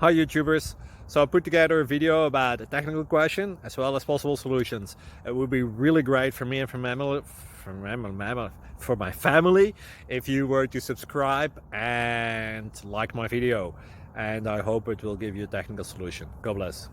Hi YouTubers! So I put together a video about a technical question as well as possible solutions. It would be really great for me and for my family if you were to subscribe and like my video, and I hope it will give you a technical solution. God bless.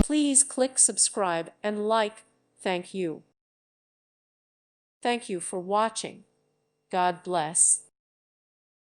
Please click subscribe and like. Thank you. Thank you for watching. God bless.